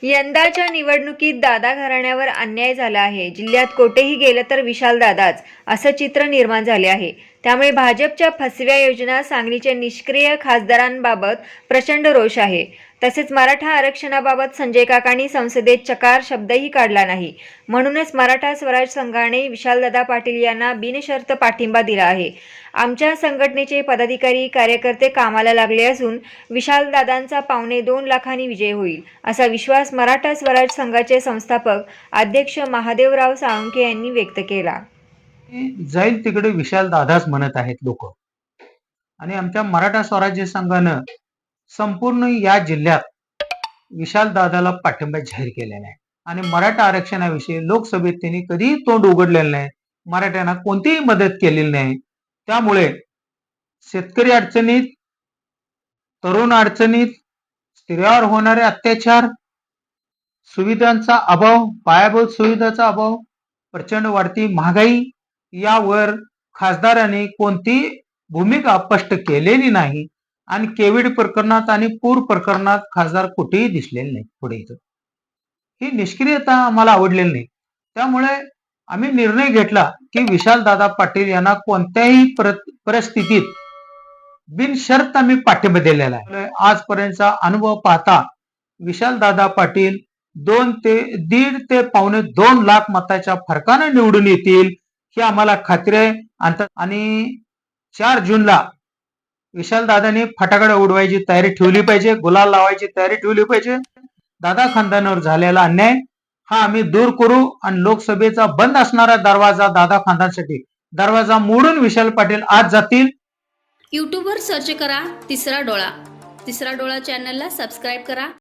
यंदाच्या निवडणुकीत दादा घराण्यावर अन्याय झाला आहे. जिल्ह्यात कोठेही गेलं तर विशाल दादाच असं चित्र निर्माण झाले आहे. त्यामुळे भाजपच्या फसव्या योजना, सांगलीच्या निष्क्रिय खासदारांबाबत प्रचंड रोष आहे. तसेच मराठा आरक्षणाबाबत संजय काकांनी संसदेत चकार शब्दही काढला नाही. म्हणूनच मराठा स्वराज संघाने विशालदादा पाटील यांना बिनशर्त पाठिंबा दिला आहे. आमच्या संघटनेचे पदाधिकारी कार्यकर्ते कामाला लागले असून विशालदादांचा 2.25 लाखांनी विजय होईल असा विश्वास मराठा स्वराज संघाचे संस्थापक अध्यक्ष महादेवराव साळुंखे यांनी व्यक्त केला. जाईल तिकडे विशाल दादाच म्हणत आहेत लोक. आणि आमच्या मराठा स्वराज्य संघानं संपूर्ण या जिल्ह्यात विशाल दादाला पाठिंबा जाहीर केलेला आहे. आणि मराठा आरक्षणाविषयी लोकसभेत त्यांनी कधीही तोंड उघडलेलं नाही. मराठ्यांना कोणतीही मदत केलेली नाही. त्यामुळे शेतकरी अडचणीत, तरुण अडचणीत, स्त्रियांवर होणारे अत्याचार, सुविधांचा अभाव, पायाभूत सुविधांचा अभाव, प्रचंड वाढती महागाई यावर खासदारांनी कोणतीही भूमिका स्पष्ट केलेली नाही. आणि केविड प्रकरणात आणि पूर प्रकरणात खासदार कुठेही दिसलेले नाही. पुढे ही निष्क्रियता आम्हाला आवडलेली नाही. त्यामुळे आम्ही निर्णय घेतला की विशालदादा पाटील यांना कोणत्याही परिस्थितीत बिनशर्त आम्ही पाठिंबा दिलेला आहे. आजपर्यंतचा अनुभव पाहता विशालदादा पाटील 1.5 ते 2.25 लाख मताच्या फरकाने निवडून येतील ही आम्हाला खात्री आहे. आणि 4 जूनला विशालदादांनी फटाकडे उडवायची तयारी ठेवली पाहिजे, गुलाल लावायची तयारी ठेवली पाहिजे. दादा खानदानावर झालेला अन्याय हा आम्ही दूर करू आणि लोकसभेचा बंद असणारा दरवाजा दादा खानदानसाठी दरवाजा मोडून विशाल पाटील आज जातील. यूट्यूबवर सर्च करा तिसरा डोळा. तिसरा डोळा चॅनलला सबस्क्राईब करा.